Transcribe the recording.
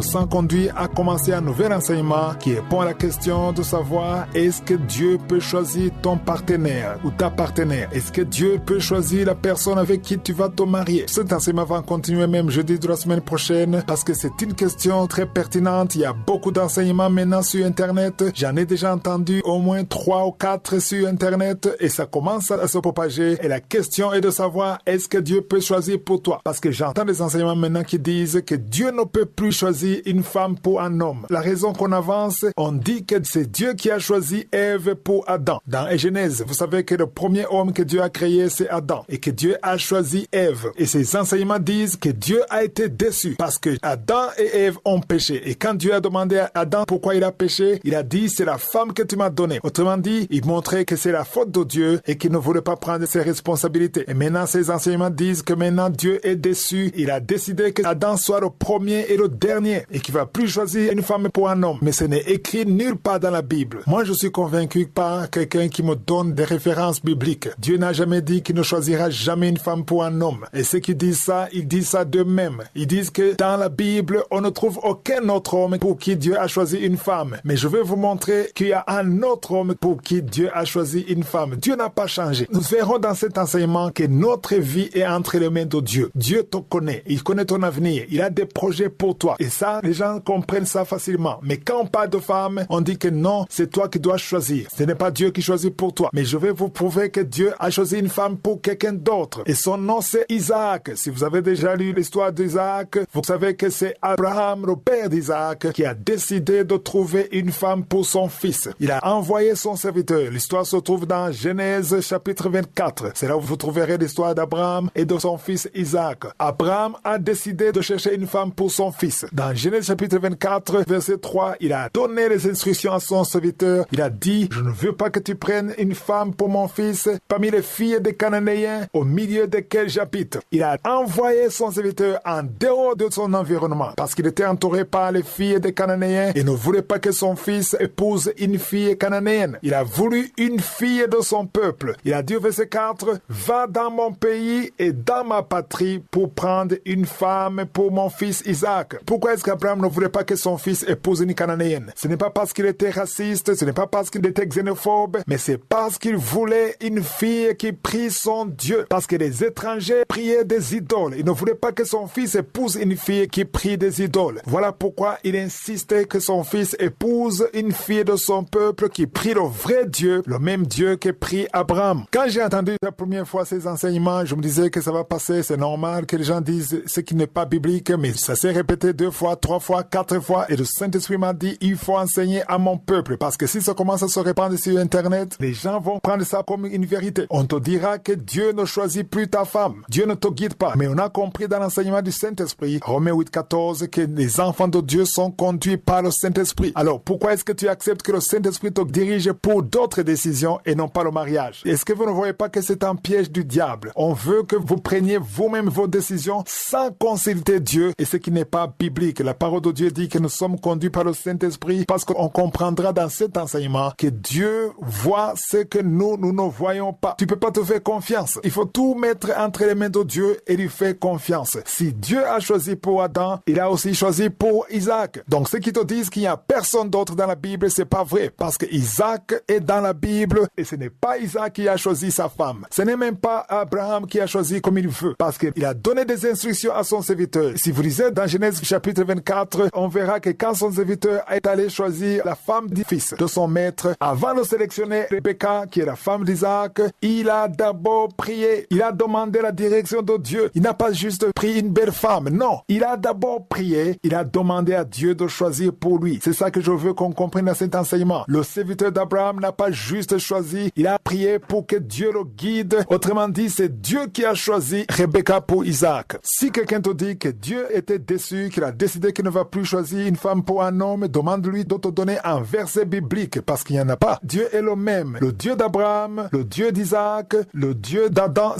Sans conduire à commencer un nouvel enseignement qui répond à la question de savoir est-ce que Dieu peut choisir ton partenaire ou ta partenaire? Est-ce que Dieu peut choisir la personne avec qui tu vas te marier? Cet enseignement va continuer même jeudi de la semaine prochaine parce que c'est une question très pertinente. Il y a beaucoup d'enseignements maintenant sur Internet. J'en ai déjà entendu au moins 3 ou 4 sur Internet et ça commence à se propager. Et la question est de savoir est-ce que Dieu peut choisir pour toi? Parce que j'entends des enseignements maintenant qui disent que Dieu ne peut plus choisir une femme pour un homme. La raison qu'on avance, on dit que c'est Dieu qui a choisi Ève pour Adam. Dans Genèse, vous savez que le premier homme que Dieu a créé, c'est Adam. Et que Dieu a choisi Ève. Et ces enseignements disent que Dieu a été déçu parce que Adam et Ève ont péché. Et quand Dieu a demandé à Adam pourquoi il a péché, il a dit c'est la femme que tu m'as donnée. Autrement dit, il montrait que c'est la faute de Dieu et qu'il ne voulait pas prendre ses responsabilités. Et maintenant, ces enseignements disent que maintenant Dieu est déçu. Il a décidé que Adam soit le premier et le dernier. Et qui va plus choisir une femme pour un homme. Mais ce n'est écrit nulle part dans la Bible. Moi, je suis convaincu par quelqu'un qui me donne des références bibliques. Dieu n'a jamais dit qu'il ne choisira jamais une femme pour un homme. Et ceux qui disent ça, ils disent ça d'eux-mêmes. Ils disent que dans la Bible, on ne trouve aucun autre homme pour qui Dieu a choisi une femme. Mais je vais vous montrer qu'il y a un autre homme pour qui Dieu a choisi une femme. Dieu n'a pas changé. Nous verrons dans cet enseignement que notre vie est entre les mains de Dieu. Dieu te connaît. Il connaît ton avenir. Il a des projets pour toi. Et ça, les gens comprennent ça facilement. Mais quand on parle de femme, on dit que non, c'est toi qui dois choisir. Ce n'est pas Dieu qui choisit pour toi. Mais je vais vous prouver que Dieu a choisi une femme pour quelqu'un d'autre. Et son nom, c'est Isaac. Si vous avez déjà lu l'histoire d'Isaac, vous savez que c'est Abraham, le père d'Isaac, qui a décidé de trouver une femme pour son fils. Il a envoyé son serviteur. L'histoire se trouve dans Genèse chapitre 24. C'est là où vous trouverez l'histoire d'Abraham et de son fils Isaac. Abraham a décidé de chercher une femme pour son fils. Dans Genèse chapitre 24, verset 3, il a donné les instructions à son serviteur. Il a dit, je ne veux pas que tu prennes une femme pour mon fils parmi les filles des Cananéens au milieu desquels j'habite. Il a envoyé son serviteur en dehors de son environnement parce qu'il était entouré par les filles des Cananéens et ne voulait pas que son fils épouse une fille cananéenne. Il a voulu une fille de son peuple. Il a dit au verset 4, va dans mon pays et dans ma patrie pour prendre une femme pour mon fils Isaac. Pourquoi est-ce qu'Abraham ne voulait pas que son fils épouse une cananéenne? Ce n'est pas parce qu'il était raciste, ce n'est pas parce qu'il était xénophobe, mais c'est parce qu'il voulait une fille qui prie son Dieu. Parce que les étrangers priaient des idoles. Il ne voulait pas que son fils épouse une fille qui prie des idoles. Voilà pourquoi il insistait que son fils épouse une fille de son peuple qui prie le vrai Dieu, le même Dieu que prie Abraham. Quand j'ai entendu la première fois ces enseignements, je me disais que ça va passer, c'est normal que les gens disent ce qui n'est pas biblique, mais ça s'est répété 2 fois, 3 fois, 4 fois, et le Saint-Esprit m'a dit, il faut enseigner à mon peuple, parce que si ça commence à se répandre sur Internet, les gens vont prendre ça comme une vérité. On te dira que Dieu ne choisit plus ta femme. Dieu ne te guide pas. Mais on a compris dans l'enseignement du Saint-Esprit, Romains 8,14, que les enfants de Dieu sont conduits par le Saint-Esprit. Alors, pourquoi est-ce que tu acceptes que le Saint-Esprit te dirige pour d'autres décisions et non pas le mariage? Est-ce que vous ne voyez pas que c'est un piège du diable? On veut que vous preniez vous-même vos décisions sans consulter Dieu, et ce qui n'est pas biblique. La parole de Dieu dit que nous sommes conduits par le Saint-Esprit parce qu'on comprendra dans cet enseignement que Dieu voit ce que nous ne voyons pas. Tu peux pas te faire confiance. Il faut tout mettre entre les mains de Dieu et lui faire confiance. Si Dieu a choisi pour Adam, il a aussi choisi pour Isaac. Donc ceux qui te disent qu'il n'y a personne d'autre dans la Bible, c'est pas vrai. Parce que Isaac est dans la Bible et ce n'est pas Isaac qui a choisi sa femme. Ce n'est même pas Abraham qui a choisi comme il veut. Parce qu'il a donné des instructions à son serviteur. Si vous lisez dans Genèse chapitre 24, on verra que quand son serviteur est allé choisir la femme du fils de son maître, avant de sélectionner Rebecca, qui est la femme d'Isaac, il a d'abord prié. Il a demandé la direction de Dieu. Il n'a pas juste pris une belle femme. Non. Il a d'abord prié. Il a demandé à Dieu de choisir pour lui. C'est ça que je veux qu'on comprenne dans cet enseignement. Le serviteur d'Abraham n'a pas juste choisi. Il a prié pour que Dieu le guide. Autrement dit, c'est Dieu qui a choisi Rebecca pour Isaac. Si quelqu'un te dit que Dieu était déçu, qu'il a décidé qu'il ne va plus choisir une femme pour un homme, demande-lui de te donner un verset biblique parce qu'il n'y en a pas. Dieu est le même. Le Dieu d'Abraham, le Dieu d'Isaac, le Dieu d'Adam.